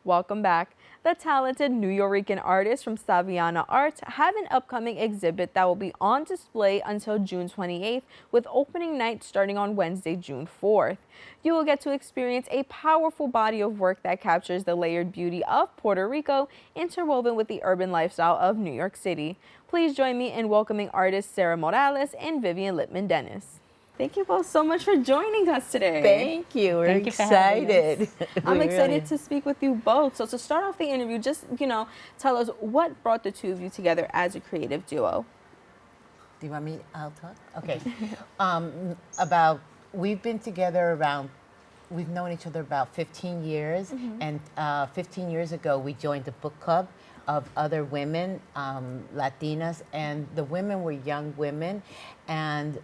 Welcome back. The talented Nuyorican artists from Saviana Arts have an upcoming exhibit that will be on display until June 28th, with opening night starting on Wednesday, June 4th. You will get to experience a powerful body of work that captures the layered beauty of Puerto Rico interwoven with the urban lifestyle of New York City. Please join me in welcoming artists Sara Morales and Vivian Lipman-Denis. Thank you both so much for joining us today. Thank you. We're Thank you for having excited. I'm excited to speak with you both. So to start off the interview, just, tell us what brought the two of you together as a creative duo. Do you want me? I'll talk. Okay. We've been together we've known each other about 15 years. And 15 years ago, we joined a book club of other women, Latinas, and the women were young women. And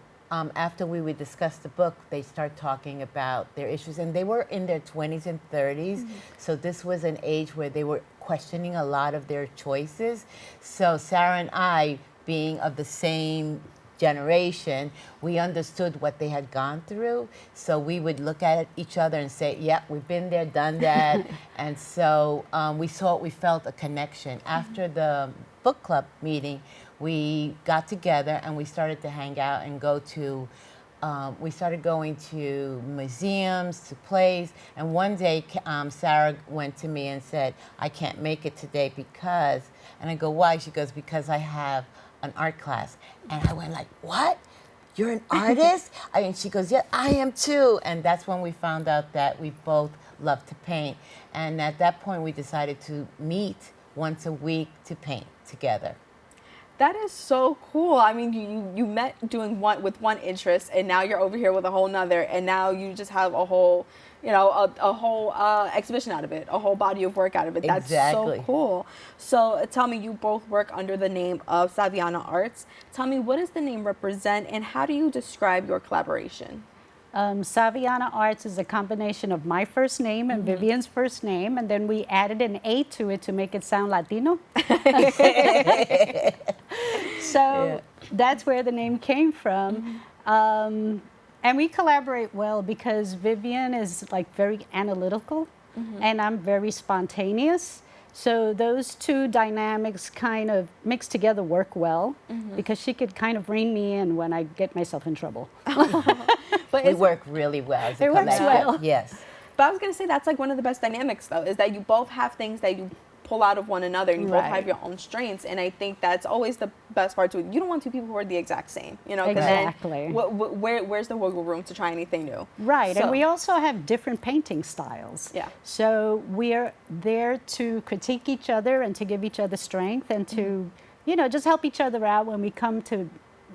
after we would discuss the book, they start talking about their issues, and they were in their 20s and 30s. So this was an age where they were questioning a lot of their choices. So Sarah and I, being of the same generation, we understood what they had gone through. So we would look at each other and say, "Yep, we've been there, done that." And so we felt a connection. After the book club meeting, we got together and we started to hang out and we started going to museums, to plays. And one day, Sarah went to me and said, "I can't make it today because," and I go, "Why?" She goes, "Because I have an art class." And I went like, "What? You're an artist?" And she goes, "Yeah, I am too." And that's when we found out that we both love to paint. And at that point, we decided to meet once a week to paint together. That is so cool. I mean, you met doing one interest, and now you're over here with a whole nother, and now you just have a whole, a whole exhibition out of it, a whole body of work out of it. That's Exactly. so cool. So tell me, you both work under the name of Saviana Arts. Tell me, what does the name represent, and how do you describe your collaboration? Saviana Arts is a combination of my first name and Vivian's first name, and then we added an A to it to make it sound Latino. So that's where the name came from. And we collaborate well because Vivian is like very analytical and I'm very spontaneous. So those two dynamics kind of mixed together work well because she could kind of rein me in when I get myself in trouble. But We work really well as a It works collective. well. Yes. But I was going to say that's like one of the best dynamics, though, is that you both have things that you pull out of one another, and you both have Right. your own strengths. And I think that's always the best part to it. You don't want two people who are the exact same, 'cause Exactly. then where's the wiggle room to try anything new? Right, So- and we also have different painting styles. Yeah. So we're there to critique each other and to give each other strength and to, just help each other out when we come to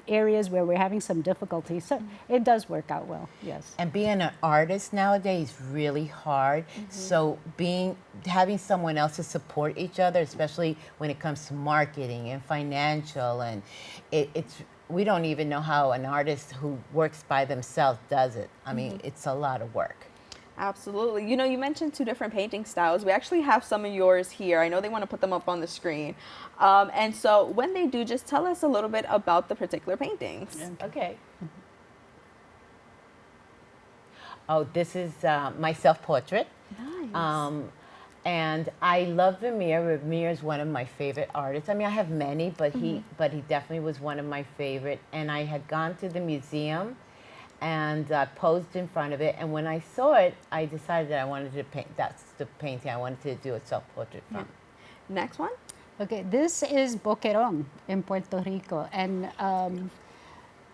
areas where we're having some difficulty. So it does work out well, yes. And being an artist nowadays is really hard. So having someone else to support each other, especially when it comes to marketing and financial, and we don't even know how an artist who works by themselves does it. I mean, it's a lot of work. Absolutely. You mentioned two different painting styles. We actually have some of yours here. I know they want to put them up on the screen. And so when they do, just tell us a little bit about the particular paintings. Okay. Oh, this is my self-portrait. Nice. And I love Vermeer. Vermeer is one of my favorite artists. I mean, I have many, but he definitely was one of my favorite. And I had gone to the museum and posed in front of it. And when I saw it, I decided that I wanted to paint. That's the painting I wanted to do a self-portrait from. Next one. Okay, this is Boquerón in Puerto Rico. And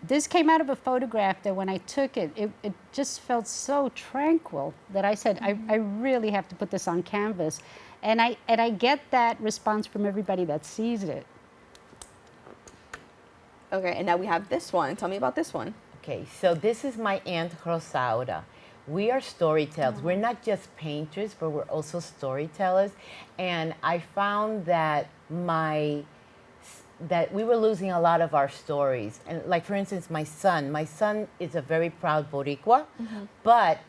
this came out of a photograph that when I took it, it just felt so tranquil that I said, I really have to put this on canvas. And I get that response from everybody that sees it. Okay, and now we have this one. Tell me about this one. Okay, so this is my Aunt Rosaura. We are storytellers. We're not just painters, but we're also storytellers. And I found that that we were losing a lot of our stories. And like, for instance, my son is a very proud Boricua, but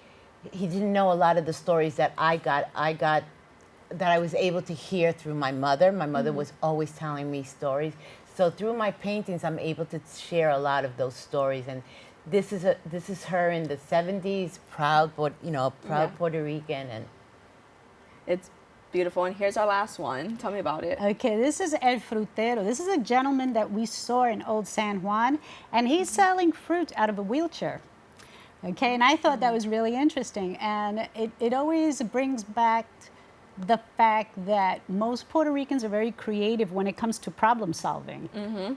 he didn't know a lot of the stories that I got, that I was able to hear through my mother. My mother was always telling me stories. So through my paintings, I'm able to share a lot of those stories. And this is her in the 70s, proud Puerto Rican, and It's Beautiful. And here's our last one. Tell me about it. Okay, this is El Frutero. This is a gentleman that we saw in Old San Juan, and he's selling fruit out of a wheelchair. Okay, and I thought that was really interesting. And it always brings back the fact that most Puerto Ricans are very creative when it comes to problem solving.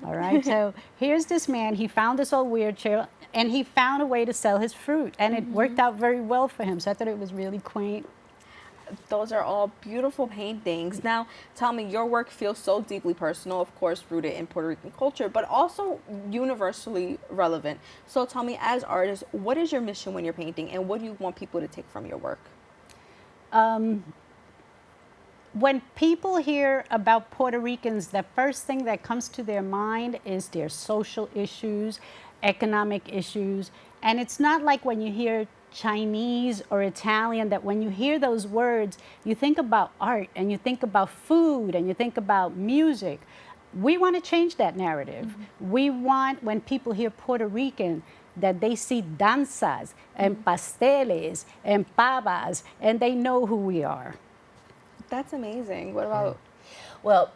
All right, so here's this man. He found this old wheelchair, and he found a way to sell his fruit, and it worked out very well for him. So I thought it was really quaint. Those are all beautiful paintings. Now, tell me, your work feels so deeply personal, of course, rooted in Puerto Rican culture, but also universally relevant. So tell me, as artists, what is your mission when you're painting, and what do you want people to take from your work? When people hear about Puerto Ricans, the first thing that comes to their mind is their social issues, economic issues. And it's not like when you hear Chinese or Italian, that when you hear those words, you think about art and you think about food and you think about music. We want to change that narrative. We want, when people hear Puerto Rican, that they see danzas and pasteles and pavas, and they know who we are. That's amazing. What about? Well,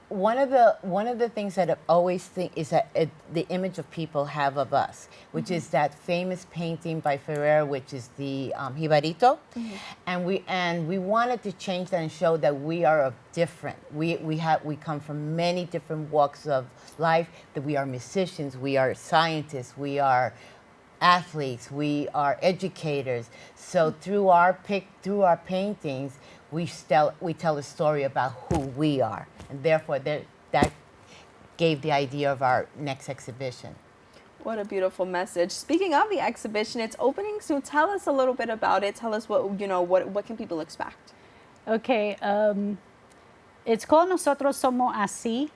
one of the things that I always think is that the image of people have of us, which is that famous painting by Ferrer, which is the Jibarito, and we wanted to change that and show that we are different. We come from many different walks of life. That we are musicians, we are scientists, we are athletes, we are educators. So through our paintings, we tell a story about who we are, and therefore that gave the idea of our next exhibition. What a beautiful message. Speaking of the exhibition, it's opening soon. Tell us a little bit about it. Tell us what can people expect? Okay, it's called Nosotros Somos Así,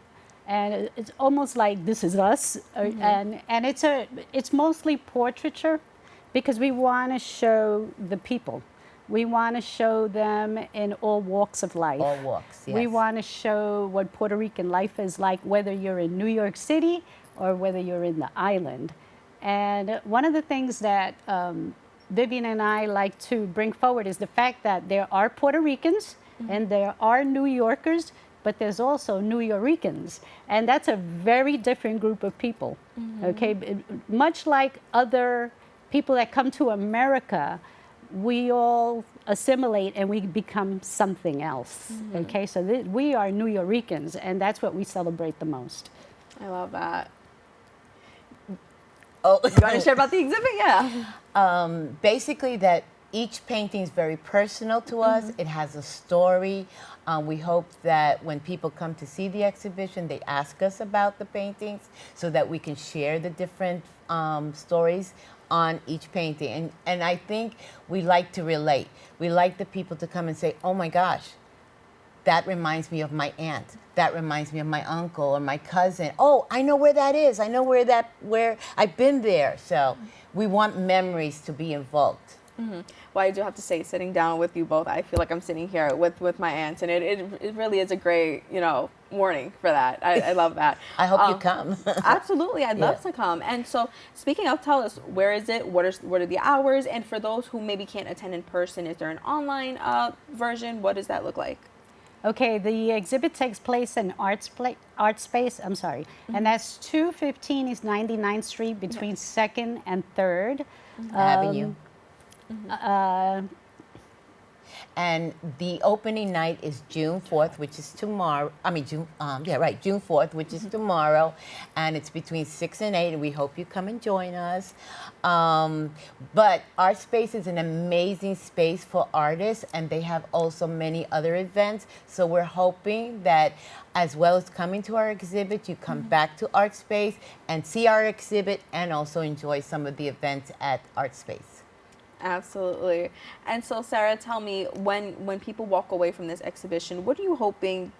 and it's almost like this is us, and it's mostly portraiture, because we want to show the people. We want to show them in all walks of life. All walks, yes. We want to show what Puerto Rican life is like, whether you're in New York City or whether you're in the island. And one of the things that Vivian and I like to bring forward is the fact that there are Puerto Ricans and there are New Yorkers, but there's also Nuyoricans. And that's a very different group of people, okay? Much like other people that come to America, we all assimilate and we become something else, okay? So we are Nuyorican, and that's what we celebrate the most. I love that. Oh, You want to share about the exhibit? Yeah. Basically, that each painting is very personal to us. It has a story. We hope that when people come to see the exhibition, they ask us about the paintings so that we can share the different stories on each painting. And I think we like to relate. We like the people to come and say, oh my gosh, that reminds me of my aunt. That reminds me of my uncle or my cousin. Oh, I know where that is. I know where I've been there. So we want memories to be invoked. Well, I do have to say, sitting down with you both, I feel like I'm sitting here with my aunt, and it really is a great, morning for that. I love that. I hope you come. Absolutely, I'd love to come. And so, speaking of, tell us, where is it? What are the hours? And for those who maybe can't attend in person, is there an online version? What does that look like? Okay, the exhibit takes place in Art Space, and that's 215 East 99th Street between 2nd and 3rd Avenue. And the opening night is June 4th, which is tomorrow. June 4th, which is tomorrow. And it's between 6 and 8, and we hope you come and join us. But Art Space is an amazing space for artists, and they have also many other events. So we're hoping that as well as coming to our exhibit, you come back to Art Space and see our exhibit and also enjoy some of the events at Art Space. Absolutely. And so, Sarah, tell me, when people walk away from this exhibition, what are you hoping,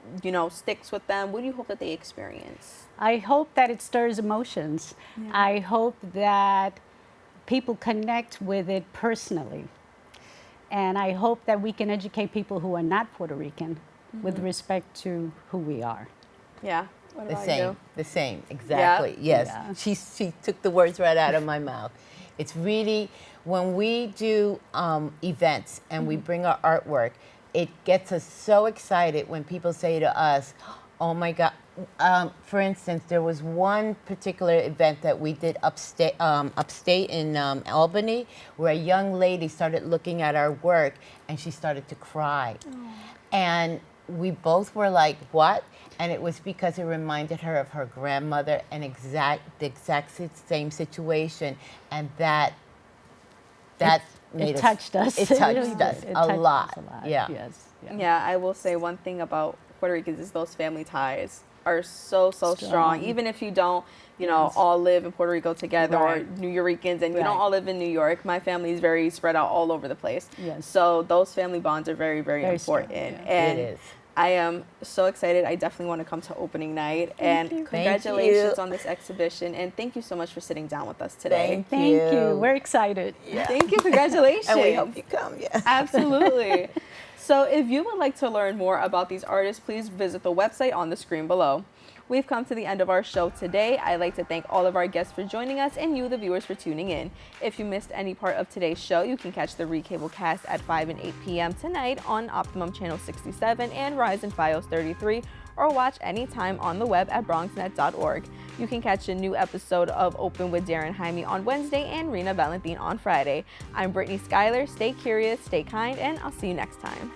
sticks with them? What do you hope that they experience? I hope that it stirs emotions. Yeah. I hope that people connect with it personally. And I hope that we can educate people who are not Puerto Rican with respect to who we are. Yeah. What about you? The same, exactly. Yeah. Yes. Yeah. She took the words right out of my mouth. It's really, when we do events and we bring our artwork, it gets us so excited when people say to us, oh my God. For instance, there was one particular event that we did upstate in Albany, where a young lady started looking at our work and she started to cry. Oh. And we both were like, what? And it was because it reminded her of her grandmother and the exact same situation. And that made it touched us. It touched us a lot. Yeah. Yes. Yeah, I will say one thing about Puerto Ricans is those family ties are so strong. Even if you don't, all live in Puerto Rico together, or Nuyorican, and you don't all live in New York. My family is very spread out all over the place. Yes. So those family bonds are very, very important. And it is. I am so excited. I definitely want to come to opening night. And congratulations on this exhibition. And thank you so much for sitting down with us today. Thank you. We're excited. Yeah. Thank you. Congratulations. And we hope you come. Yeah. Absolutely. So if you would like to learn more about these artists, please visit the website on the screen below. We've come to the end of our show today. I'd like to thank all of our guests for joining us and you, the viewers, for tuning in. If you missed any part of today's show, you can catch the recable cast at 5 and 8 p.m. tonight on Optimum Channel 67 and Verizon Fios 33, or watch anytime on the web at BronxNet.org. You can catch a new episode of Open with Darren Jaime on Wednesday and Rena Valentin on Friday. I'm Brittany Skyler. Stay curious, stay kind, and I'll see you next time.